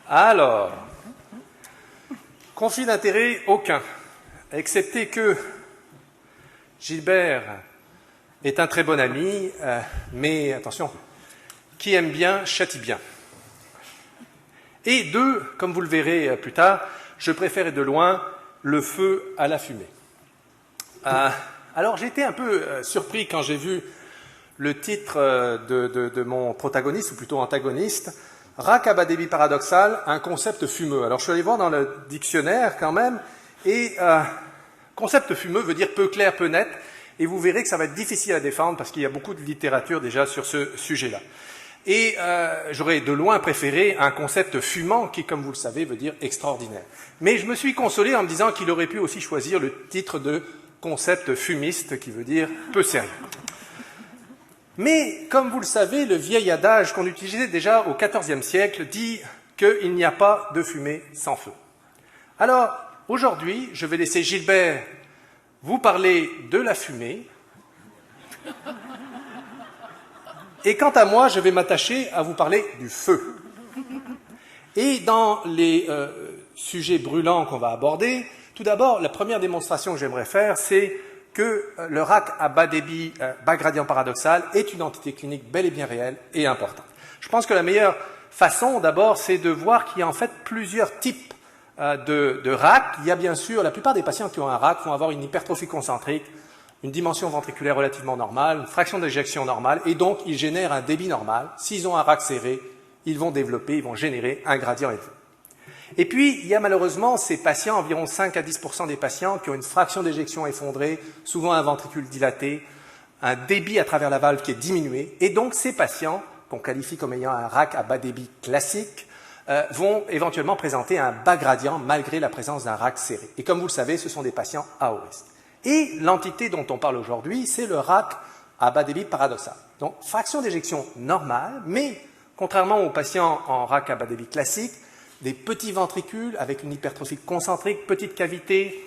Alors, conflit d'intérêt aucun, excepté que Gilbert est un très bon ami, mais attention, qui aime bien châtie bien. Et deux, comme vous le verrez plus tard, je préfère de loin le feu à la fumée. Alors j'ai été un peu surpris quand j'ai vu le titre de mon protagoniste, ou plutôt antagoniste, Rack à bas débit paradoxal, un concept fumeux. Alors je suis allé voir dans le dictionnaire quand même, et concept fumeux veut dire peu clair, peu net, et vous verrez que ça va être difficile à défendre parce qu'il y a beaucoup de littérature déjà sur ce sujet-là. Et j'aurais de loin préféré un concept fumant qui, comme vous le savez, veut dire extraordinaire. Mais je me suis consolé en me disant qu'il aurait pu aussi choisir le titre de concept fumiste, qui veut dire peu sérieux. Mais, comme vous le savez, le vieil adage qu'on utilisait déjà au XIVe siècle dit qu'il n'y a pas de fumée sans feu. Alors, aujourd'hui, je vais laisser Gilbert vous parler de la fumée. Et quant à moi, je vais m'attacher à vous parler du feu. Et dans les sujets brûlants qu'on va aborder, tout d'abord, la première démonstration que j'aimerais faire, c'est que le rack à bas débit, bas gradient paradoxal est une entité clinique bel et bien réelle et importante. Je pense que la meilleure façon, d'abord, c'est de voir qu'il y a en fait plusieurs types de rack. Il y a bien sûr, la plupart des patients qui ont un rack vont avoir une hypertrophie concentrique, une dimension ventriculaire relativement normale, une fraction d'éjection normale, et donc ils génèrent un débit normal. S'ils ont un rack serré, ils vont générer un gradient élevé. Et puis, il y a malheureusement ces patients, environ 5 à 10% des patients, qui ont une fraction d'éjection effondrée, souvent un ventricule dilaté, un débit à travers la valve qui est diminué. Et donc, ces patients, qu'on qualifie comme ayant un rack à bas débit classique, vont éventuellement présenter un bas gradient malgré la présence d'un rack serré. Et comme vous le savez, ce sont des patients à haut risque. Et l'entité dont on parle aujourd'hui, c'est le rack à bas débit paradoxal. Donc, fraction d'éjection normale, mais contrairement aux patients en rack à bas débit classique, des petits ventricules avec une hypertrophie concentrique, petite cavité,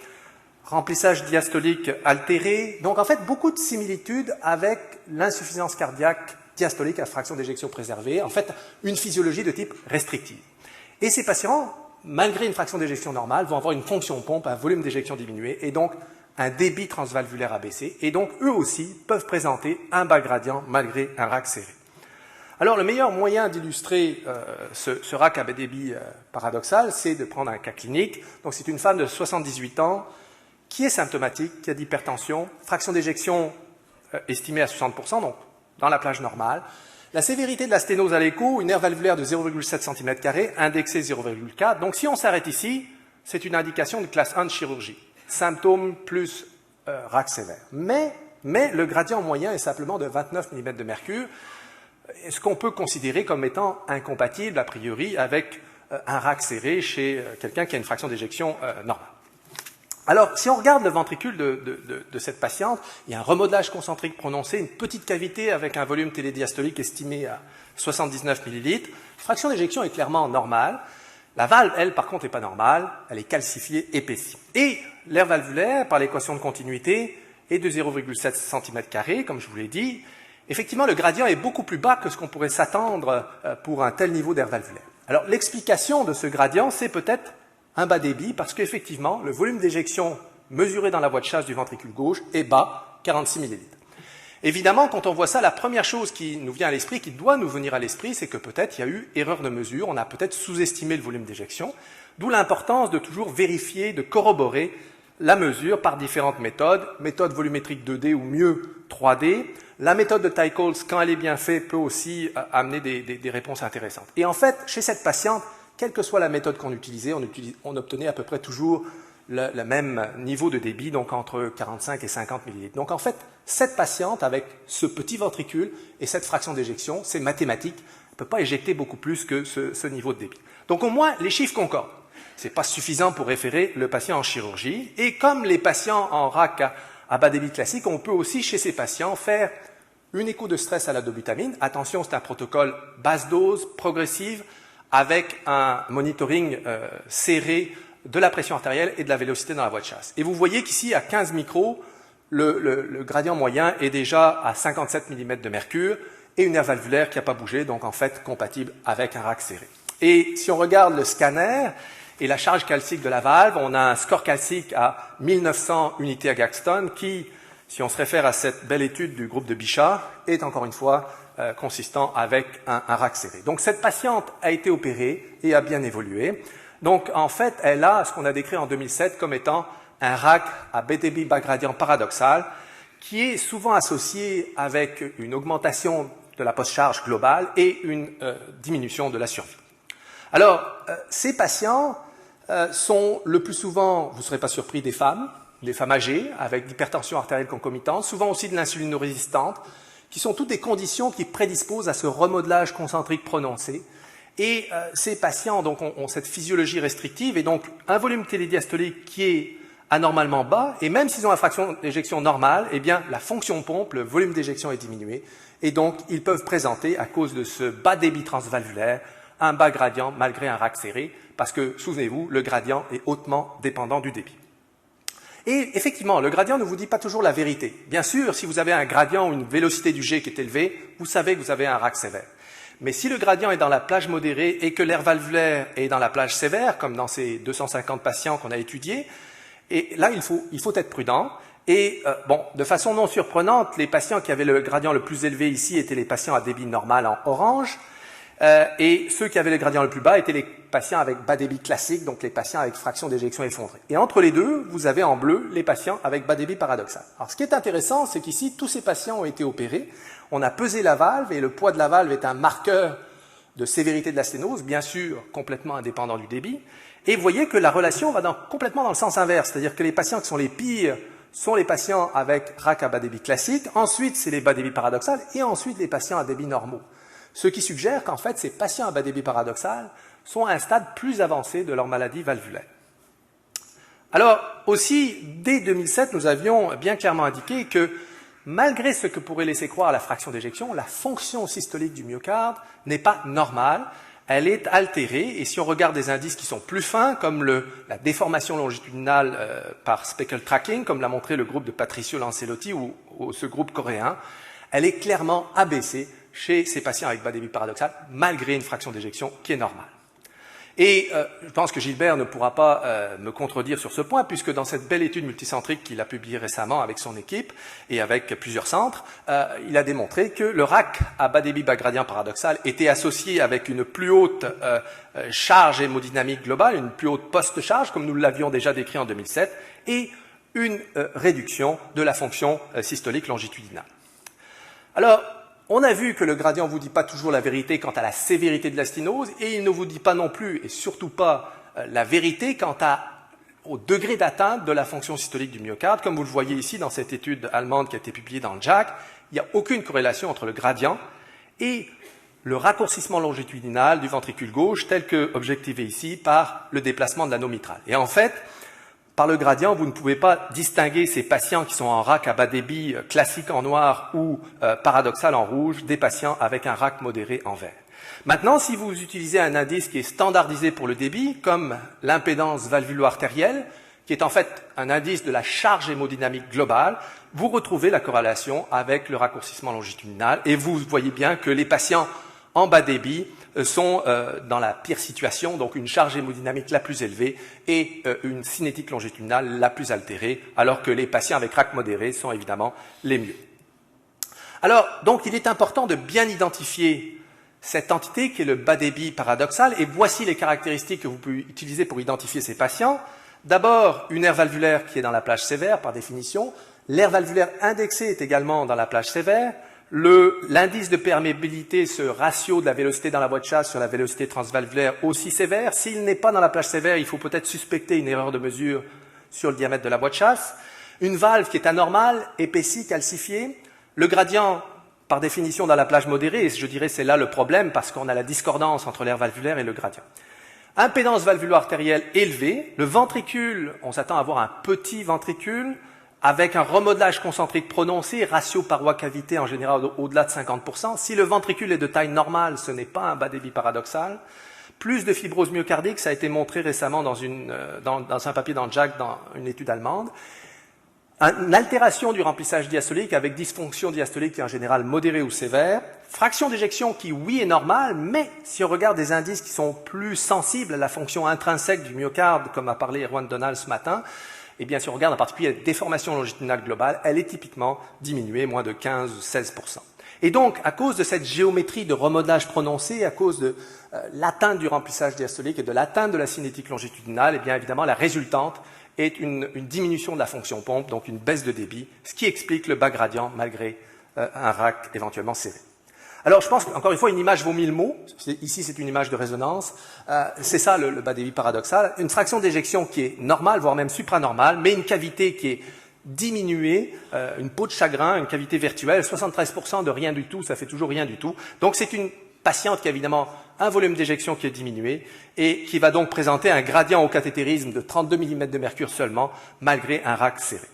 remplissage diastolique altéré. Donc en fait, beaucoup de similitudes avec l'insuffisance cardiaque diastolique à fraction d'éjection préservée. En fait, une physiologie de type restrictive. Et ces patients, malgré une fraction d'éjection normale, vont avoir une fonction pompe, un volume d'éjection diminué et donc un débit transvalvulaire abaissé. Et donc eux aussi peuvent présenter un bas gradient malgré un rack serré. Alors, le meilleur moyen d'illustrer ce rack à bas débit paradoxal, c'est de prendre un cas clinique. Donc, c'est une femme de 78 ans qui est symptomatique, qui a d'hypertension, fraction d'éjection estimée à 60%, donc dans la plage normale. La sévérité de la sténose à l'écho, une aire valvulaire de 0,7 cm², indexée 0,4. Donc, si on s'arrête ici, c'est une indication de classe 1 de chirurgie. Symptômes plus rack sévère. Mais le gradient moyen est simplement de 29 mm de mercure, ce qu'on peut considérer comme étant incompatible, a priori, avec un rack serré chez quelqu'un qui a une fraction d'éjection normale. Alors, si on regarde le ventricule de cette patiente, il y a un remodelage concentrique prononcé, une petite cavité avec un volume télédiastolique estimé à 79 ml. Fraction d'éjection est clairement normale. La valve, elle, par contre, n'est pas normale. Elle est calcifiée, épaissie. Et l'aire valvulaire, par l'équation de continuité, est de 0,7 cm², comme je vous l'ai dit. Effectivement, le gradient est beaucoup plus bas que ce qu'on pourrait s'attendre pour un tel niveau d'air valvulaire. Alors, l'explication de ce gradient, c'est peut-être un bas débit, parce qu'effectivement, le volume d'éjection mesuré dans la voie de chasse du ventricule gauche est bas, 46 ml. Évidemment, quand on voit ça, la première chose qui nous vient à l'esprit, qui doit nous venir à l'esprit, c'est que peut-être il y a eu erreur de mesure, on a peut-être sous-estimé le volume d'éjection, d'où l'importance de toujours vérifier, de corroborer la mesure par différentes méthodes, méthode volumétrique 2D ou mieux 3D. La méthode de Tychols, quand elle est bien faite, peut aussi amener des réponses intéressantes. Et en fait, chez cette patiente, quelle que soit la méthode qu'on utilisait, on obtenait à peu près toujours le même niveau de débit, donc entre 45 et 50 ml. Donc en fait, cette patiente, avec ce petit ventricule et cette fraction d'éjection, c'est mathématique, ne peut pas éjecter beaucoup plus que ce niveau de débit. Donc au moins, les chiffres concordent. Ce n'est pas suffisant pour référer le patient en chirurgie. Et comme les patients en rack à bas débit classique, on peut aussi, chez ces patients, faire une écho de stress à la dobutamine. Attention, c'est un protocole basse dose, progressive, avec un monitoring serré de la pression artérielle et de la vélocité dans la voie de chasse. Et vous voyez qu'ici, à 15 micros, le gradient moyen est déjà à 57 mm de mercure et une aire valvulaire qui n'a pas bougé, donc en fait compatible avec un rack serré. Et si on regarde le scanner et la charge calcique de la valve, on a un score calcique à 1900 unités à Gagston qui, si on se réfère à cette belle étude du groupe de Bichat, est encore une fois consistant avec un RAC serré. Donc cette patiente a été opérée et a bien évolué. Donc en fait, elle a ce qu'on a décrit en 2007 comme étant un RAC à BDB bas gradient paradoxal qui est souvent associé avec une augmentation de la post-charge globale et une diminution de la survie. Alors, ces patients sont le plus souvent, vous ne serez pas surpris, des femmes âgées avec l'hypertension artérielle concomitante, souvent aussi de l'insulinorésistante, qui sont toutes des conditions qui prédisposent à ce remodelage concentrique prononcé. Et ces patients donc, ont cette physiologie restrictive et donc un volume télédiastolique qui est anormalement bas, et même s'ils ont une fraction d'éjection normale, eh bien, la fonction pompe, le volume d'éjection est diminué, et donc ils peuvent présenter, à cause de ce bas débit transvalvulaire, un bas gradient malgré un RAC serré, parce que, souvenez-vous, le gradient est hautement dépendant du débit. Et effectivement, le gradient ne vous dit pas toujours la vérité. Bien sûr, si vous avez un gradient ou une vélocité du G qui est élevée, vous savez que vous avez un RAC sévère. Mais si le gradient est dans la plage modérée et que l'air valvulaire est dans la plage sévère, comme dans ces 250 patients qu'on a étudiés, et là, il faut être prudent. Et bon, de façon non surprenante, les patients qui avaient le gradient le plus élevé ici étaient les patients à débit normal en orange, et ceux qui avaient le gradient le plus bas étaient les patients avec bas débit classique, donc les patients avec fraction d'éjection effondrée. Et entre les deux, vous avez en bleu les patients avec bas débit paradoxal. Alors, ce qui est intéressant, c'est qu'ici, tous ces patients ont été opérés. On a pesé la valve, et le poids de la valve est un marqueur de sévérité de la sténose, bien sûr complètement indépendant du débit. Et vous voyez que la relation va complètement dans le sens inverse, c'est-à-dire que les patients qui sont les pires sont les patients avec RAC à bas débit classique, ensuite c'est les bas débit paradoxal, et ensuite les patients à débit normaux. Ce qui suggère qu'en fait ces patients à bas débit paradoxal sont à un stade plus avancé de leur maladie valvulaire. Alors aussi, dès 2007, nous avions bien clairement indiqué que malgré ce que pourrait laisser croire la fraction d'éjection, la fonction systolique du myocarde n'est pas normale, elle est altérée, et si on regarde des indices qui sont plus fins, comme la déformation longitudinale par speckle tracking, comme l'a montré le groupe de Patricio Lancelotti ou ce groupe coréen, elle est clairement abaissée chez ces patients avec bas débit paradoxal, malgré une fraction d'éjection qui est normale. Et je pense que Gilbert ne pourra pas me contredire sur ce point, puisque dans cette belle étude multicentrique qu'il a publiée récemment avec son équipe et avec plusieurs centres, il a démontré que le RAC à bas débit bas gradient paradoxal était associé avec une plus haute charge hémodynamique globale, une plus haute post-charge, comme nous l'avions déjà décrit en 2007, et une réduction de la fonction systolique longitudinale. Alors, on a vu que le gradient ne vous dit pas toujours la vérité quant à la sévérité de la sténose, et il ne vous dit pas non plus, et surtout pas, la vérité quant au degré d'atteinte de la fonction systolique du myocarde. Comme vous le voyez ici dans cette étude allemande qui a été publiée dans le JACC, il n'y a aucune corrélation entre le gradient et le raccourcissement longitudinal du ventricule gauche, tel que objectivé ici par le déplacement de l'anneau mitral. Et en fait, par le gradient, vous ne pouvez pas distinguer ces patients qui sont en RAC à bas débit classique en noir ou paradoxal en rouge des patients avec un RAC modéré en vert. Maintenant, si vous utilisez un indice qui est standardisé pour le débit, comme l'impédance valvulo-artérielle, qui est en fait un indice de la charge hémodynamique globale, vous retrouvez la corrélation avec le raccourcissement longitudinal, et vous voyez bien que les patients en bas débit sont dans la pire situation, donc une charge hémodynamique la plus élevée et une cinétique longitudinale la plus altérée, alors que les patients avec RAC modéré sont évidemment les mieux. Alors, donc, il est important de bien identifier cette entité qui est le bas débit paradoxal, et voici les caractéristiques que vous pouvez utiliser pour identifier ces patients. D'abord, une aire valvulaire qui est dans la plage sévère, par définition. L'aire valvulaire indexée est également dans la plage sévère. L'indice de perméabilité, ce ratio de la vélocité dans la voie de chasse sur la vélocité transvalvulaire aussi sévère. S'il n'est pas dans la plage sévère, il faut peut-être suspecter une erreur de mesure sur le diamètre de la voie de chasse. Une valve qui est anormale, épaissie, calcifiée. Le gradient, par définition, dans la plage modérée, et je dirais c'est là le problème parce qu'on a la discordance entre l'aire valvulaire et le gradient. Impédance valvulo-artérielle élevée. Le ventricule, on s'attend à avoir un petit ventricule, avec un remodelage concentrique prononcé, ratio paroi-cavité en général au-delà de 50%. Si le ventricule est de taille normale, ce n'est pas un bas débit paradoxal. Plus de fibrose myocardique, ça a été montré récemment dans un papier dans JACC, dans une étude allemande. Une altération du remplissage diastolique avec dysfonction diastolique qui est en général modérée ou sévère. Fraction d'éjection qui, oui, est normale, mais si on regarde des indices qui sont plus sensibles à la fonction intrinsèque du myocarde, comme a parlé Erwan Donald ce matin, et bien si on regarde en particulier la déformation longitudinale globale, elle est typiquement diminuée, moins de 15 ou 16%. Et donc, à cause de cette géométrie de remodelage prononcé, à cause de l'atteinte du remplissage diastolique et de l'atteinte de la cinétique longitudinale, et bien évidemment, la résultante est une diminution de la fonction pompe, donc une baisse de débit, ce qui explique le bas gradient malgré un RAC éventuellement sévère. Alors, je pense qu'encore une fois, une image vaut 1000 mots. Ici, c'est une image de résonance. C'est ça, le bas débit paradoxal. Une fraction d'éjection qui est normale, voire même supranormale, mais une cavité qui est diminuée, une peau de chagrin, une cavité virtuelle, 73% de rien du tout, ça fait toujours rien du tout. Donc, c'est une patiente qui a évidemment un volume d'éjection qui est diminué et qui va donc présenter un gradient au cathétérisme de 32 mm de mercure seulement, malgré un RAC serré.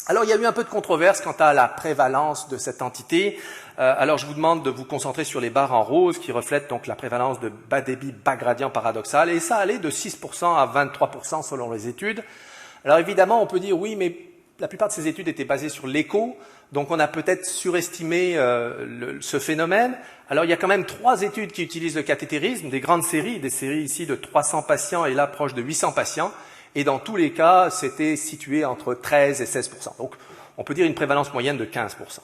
Alors, il y a eu un peu de controverse quant à la prévalence de cette entité. Alors, je vous demande de vous concentrer sur les barres en rose qui reflètent donc la prévalence de bas débit, bas gradient paradoxal. Et ça allait de 6% à 23% selon les études. Alors, évidemment, on peut dire oui, mais la plupart de ces études étaient basées sur l'écho. Donc, on a peut-être surestimé ce phénomène. Alors, il y a quand même 3 études qui utilisent le cathétérisme, des grandes séries, des séries ici de 300 patients et là proche de 800 patients. Et dans tous les cas, c'était situé entre 13 et 16%. Donc, on peut dire une prévalence moyenne de 15%.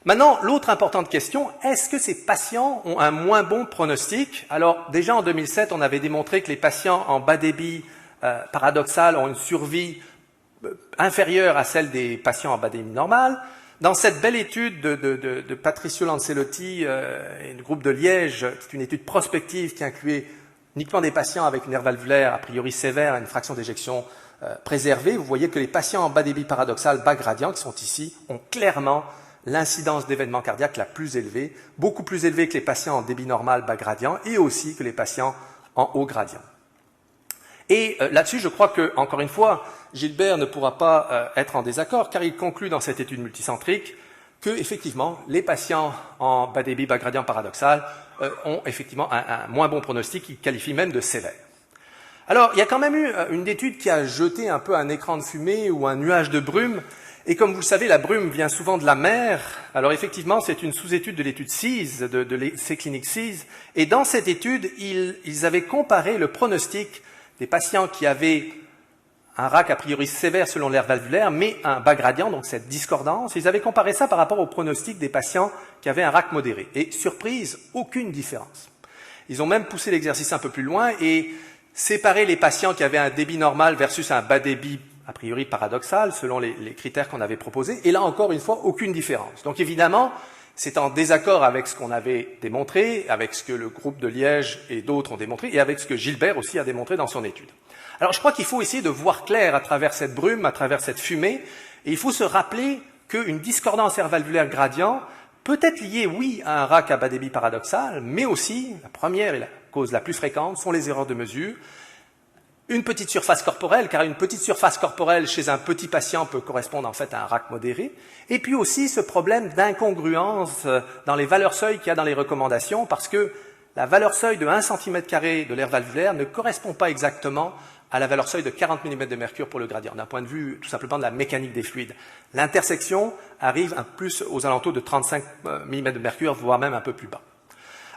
Maintenant, l'autre importante question, est-ce que ces patients ont un moins bon pronostic? Alors, déjà en 2007, on avait démontré que les patients en bas débit paradoxal ont une survie inférieure à celle des patients en bas débit normal. Dans cette belle étude de Patricio Lancelotti et du groupe de Liège, c'est une étude prospective qui incluait uniquement des patients avec une nerf valvulaire a priori sévère et une fraction d'éjection préservée. Vous voyez que les patients en bas débit paradoxal, bas gradient, qui sont ici, ont clairement l'incidence d'événements cardiaques la plus élevée, beaucoup plus élevée que les patients en débit normal, bas gradient, et aussi que les patients en haut gradient. Et là-dessus, je crois que, encore une fois, Gilbert ne pourra pas être en désaccord, car il conclut dans cette étude multicentrique que, effectivement, les patients en bas débit, bas gradient paradoxal ont effectivement un moins bon pronostic, qu'il qualifie même de sévère. Alors, il y a quand même eu une étude qui a jeté un peu un écran de fumée ou un nuage de brume, et comme vous le savez, la brume vient souvent de la mer. Alors effectivement, c'est une sous-étude de l'étude CEASE, de l'essai clinique CEASE, et dans cette étude, ils avaient comparé le pronostic des patients qui avaient un RAC a priori sévère selon l'aire valvulaire, mais un bas gradient, donc cette discordance. Ils avaient comparé ça par rapport au pronostic des patients qui avaient un RAC modéré. Et surprise, aucune différence. Ils ont même poussé l'exercice un peu plus loin et séparé les patients qui avaient un débit normal versus un bas débit a priori paradoxal, selon les critères qu'on avait proposés. Et là, encore une fois, aucune différence. Donc évidemment, c'est en désaccord avec ce qu'on avait démontré, avec ce que le groupe de Liège et d'autres ont démontré, et avec ce que Gilbert aussi a démontré dans son étude. Alors je crois qu'il faut essayer de voir clair à travers cette brume, à travers cette fumée, et il faut se rappeler qu'une discordance aire-valvulaire gradient peut être liée, oui, à un RAC à bas débit paradoxal, mais aussi, la première et la cause la plus fréquente sont les erreurs de mesure, une petite surface corporelle, car une petite surface corporelle chez un petit patient peut correspondre en fait à un RAC modéré, et puis aussi ce problème d'incongruence dans les valeurs seuil qu'il y a dans les recommandations, parce que la valeur seuil de 1 cm² de l'aire valvulaire ne correspond pas exactement à la valeur seuil de 40 mm de mercure pour le gradient, d'un point de vue tout simplement de la mécanique des fluides. L'intersection arrive un plus aux alentours de 35 mm de mercure, voire même un peu plus bas.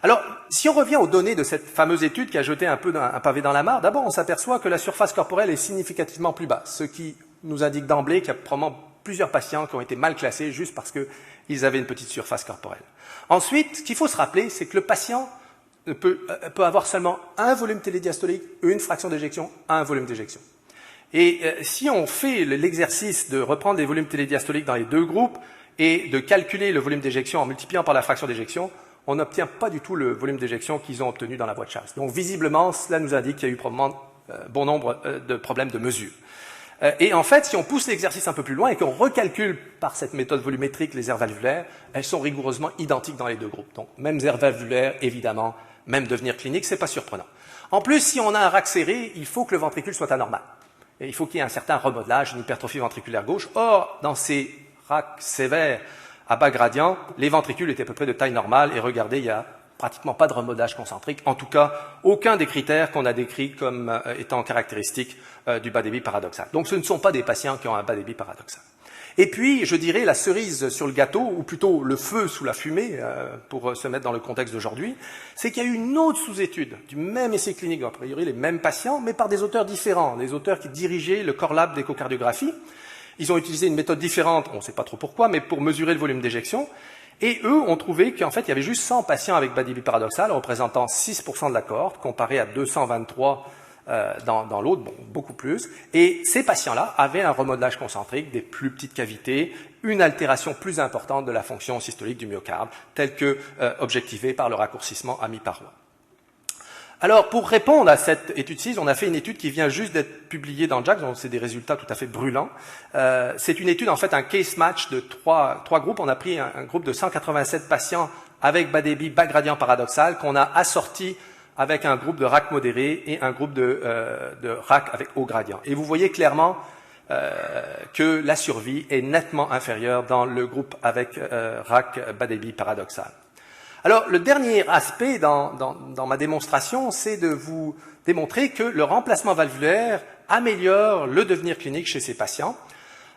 Alors, si on revient aux données de cette fameuse étude qui a jeté un peu un pavé dans la mare, d'abord on s'aperçoit que la surface corporelle est significativement plus basse, ce qui nous indique d'emblée qu'il y a probablement plusieurs patients qui ont été mal classés juste parce qu'ils avaient une petite surface corporelle. Ensuite, ce qu'il faut se rappeler, c'est que le patient peut avoir seulement un volume télédiastolique, une fraction d'éjection, un volume d'éjection. Et si on fait l'exercice de reprendre les volumes télédiastoliques dans les deux groupes et de calculer le volume d'éjection en multipliant par la fraction d'éjection, on n'obtient pas du tout le volume d'éjection qu'ils ont obtenu dans la voie de chasse. Donc visiblement, cela nous indique qu'il y a eu probablement bon nombre de problèmes de mesure. Et en fait, si on pousse l'exercice un peu plus loin et qu'on recalcule par cette méthode volumétrique les aires valvulaires, elles sont rigoureusement identiques dans les deux groupes. Donc mêmes aires valvulaires, évidemment, même devenir clinique, c'est pas surprenant. En plus, si on a un RAC serré, il faut que le ventricule soit anormal. Et il faut qu'il y ait un certain remodelage, une hypertrophie ventriculaire gauche. Or, dans ces RAC sévères à bas gradient, les ventricules étaient à peu près de taille normale. Et regardez, il y a pratiquement pas de remodelage concentrique, en tout cas aucun des critères qu'on a décrits comme étant caractéristiques du bas débit paradoxal. Donc ce ne sont pas des patients qui ont un bas débit paradoxal. Et puis, je dirais, la cerise sur le gâteau, ou plutôt le feu sous la fumée, pour se mettre dans le contexte d'aujourd'hui, c'est qu'il y a eu une autre sous-étude du même essai clinique, a priori les mêmes patients, mais par des auteurs différents, des auteurs qui dirigeaient le Core Lab d'échocardiographie. Ils ont utilisé une méthode différente, on ne sait pas trop pourquoi, mais pour mesurer le volume d'éjection. Et eux ont trouvé qu'en fait, il y avait juste 100 patients avec bas débit paradoxal, représentant 6% de la cohorte, comparé à 223 dans l'autre, bon, beaucoup plus. Et ces patients-là avaient un remodelage concentrique, des plus petites cavités, une altération plus importante de la fonction systolique du myocarde, telle que objectivée par le raccourcissement à mi-paroi. Alors, pour répondre à cette étude 6, on a fait une étude qui vient juste d'être publiée dans JACS, donc c'est des résultats tout à fait brûlants. C'est une étude, en fait, un case match de trois groupes. On a pris un groupe de 187 patients avec bas débit, bas gradient paradoxal, qu'on a assorti avec un groupe de RAC modéré et un groupe de RAC avec haut gradient. Et vous voyez clairement que la survie est nettement inférieure dans le groupe avec RAC bas débit paradoxal. Alors, le dernier aspect dans ma démonstration, c'est de vous démontrer que le remplacement valvulaire améliore le devenir clinique chez ces patients.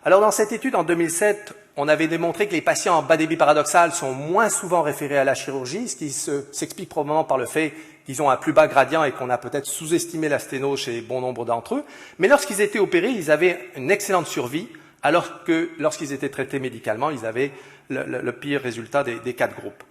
Alors, dans cette étude en 2007, on avait démontré que les patients en bas débit paradoxal sont moins souvent référés à la chirurgie, ce qui s'explique probablement par le fait qu'ils ont un plus bas gradient et qu'on a peut-être sous-estimé la sténose chez bon nombre d'entre eux. Mais lorsqu'ils étaient opérés, ils avaient une excellente survie, alors que lorsqu'ils étaient traités médicalement, ils avaient le pire résultat des 4 groupes.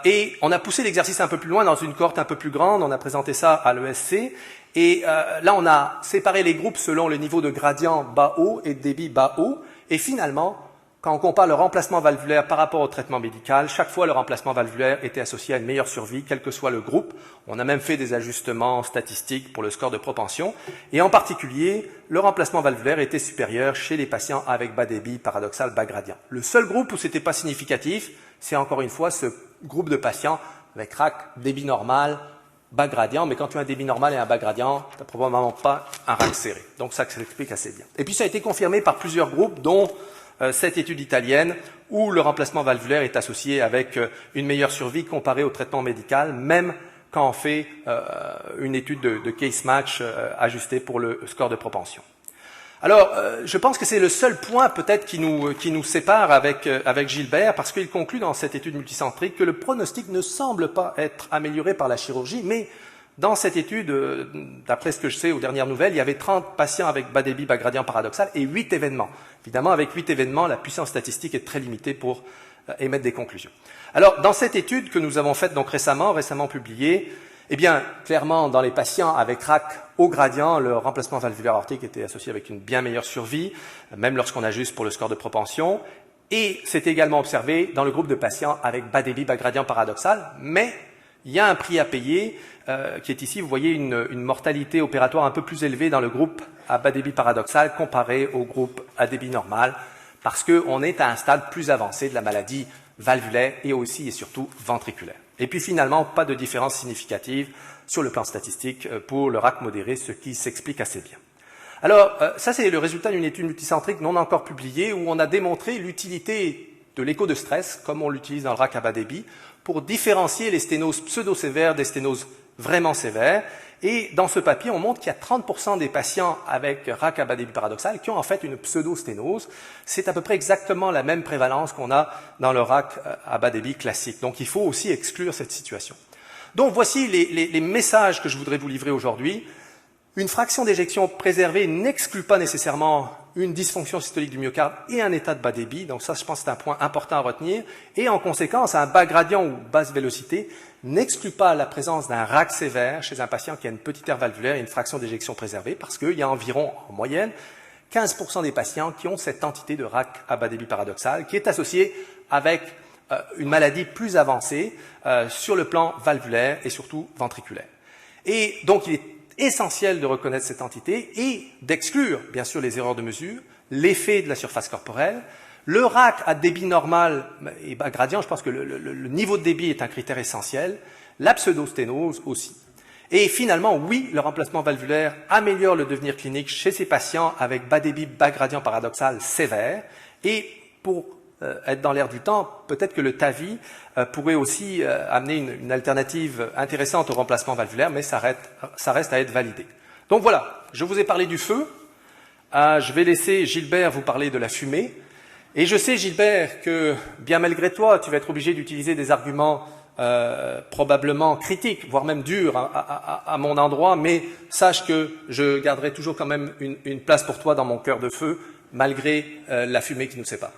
Et on a poussé l'exercice un peu plus loin dans une cohorte un peu plus grande, on a présenté ça à l'ESC, et là on a séparé les groupes selon le niveau de gradient bas-haut et de débit bas-haut, et finalement, quand on compare le remplacement valvulaire par rapport au traitement médical, chaque fois le remplacement valvulaire était associé à une meilleure survie, quel que soit le groupe. On a même fait des ajustements statistiques pour le score de propension, et en particulier, le remplacement valvulaire était supérieur chez les patients avec bas débit paradoxal bas gradient. Le seul groupe où c'était pas significatif, c'est encore une fois ce groupe de patients avec RAC, débit normal, bas gradient, mais quand tu as un débit normal et un bas gradient, tu n'as probablement pas un RAC serré. Donc ça s'explique assez bien. Et puis ça a été confirmé par plusieurs groupes, dont cette étude italienne, où le remplacement valvulaire est associé avec une meilleure survie comparée au traitement médical, même quand on fait une étude de case match ajustée pour le score de propension. Alors, je pense que c'est le seul point peut-être qui nous sépare avec Gilbert, parce qu'il conclut dans cette étude multicentrique que le pronostic ne semble pas être amélioré par la chirurgie, mais dans cette étude, d'après ce que je sais aux dernières nouvelles, il y avait 30 patients avec bas débit, bas gradient paradoxal et 8 événements. Évidemment, avec 8 événements, la puissance statistique est très limitée pour émettre des conclusions. Alors, dans cette étude que nous avons faite donc récemment publiée, eh bien, clairement, dans les patients avec RAC haut gradient, le remplacement valvulaire aortique était associé avec une bien meilleure survie, même lorsqu'on ajuste pour le score de propension. Et c'était également observé dans le groupe de patients avec bas débit, bas gradient paradoxal, mais il y a un prix à payer qui est ici, vous voyez, une mortalité opératoire un peu plus élevée dans le groupe à bas débit paradoxal comparé au groupe à débit normal, parce qu'on est à un stade plus avancé de la maladie valvulaire et aussi et surtout ventriculaire. Et puis finalement, pas de différence significative sur le plan statistique pour le RAC modéré, ce qui s'explique assez bien. Alors, ça c'est le résultat d'une étude multicentrique non encore publiée où on a démontré l'utilité de l'écho de stress, comme on l'utilise dans le RAC à bas débit, pour différencier les sténoses pseudo-sévères des sténoses vraiment sévères. Et dans ce papier, on montre qu'il y a 30% des patients avec RAC à bas débit paradoxal qui ont en fait une pseudo-sténose. C'est à peu près exactement la même prévalence qu'on a dans le RAC à bas débit classique. Donc il faut aussi exclure cette situation. Donc voici les messages que je voudrais vous livrer aujourd'hui. Une fraction d'éjection préservée n'exclut pas nécessairement une dysfonction systolique du myocarde et un état de bas débit. Donc ça, je pense que c'est un point important à retenir. Et en conséquence, un bas gradient ou basse vélocité n'exclut pas la présence d'un RAC sévère chez un patient qui a une petite aire valvulaire et une fraction d'éjection préservée, parce qu'il y a environ, en moyenne, 15% des patients qui ont cette entité de RAC à bas débit paradoxal, qui est associée avec une maladie plus avancée sur le plan valvulaire et surtout ventriculaire. Et donc, il est essentiel de reconnaître cette entité et d'exclure, bien sûr, les erreurs de mesure, l'effet de la surface corporelle. Le RAC à débit normal et bas gradient, je pense que le niveau de débit est un critère essentiel, la pseudosténose aussi. Et finalement, oui, le remplacement valvulaire améliore le devenir clinique chez ces patients avec bas débit, bas gradient paradoxal sévère. Et pour être dans l'air du temps, peut-être que le TAVI pourrait aussi amener une alternative intéressante au remplacement valvulaire, mais ça reste à être validé. Donc voilà, je vous ai parlé du feu. Je vais laisser Gilbert vous parler de la fumée. Et je sais, Gilbert, que bien malgré toi, tu vas être obligé d'utiliser des arguments probablement critiques, voire même durs à mon endroit, mais sache que je garderai toujours quand même une place pour toi dans mon cœur de feu, malgré la fumée qui nous sépare.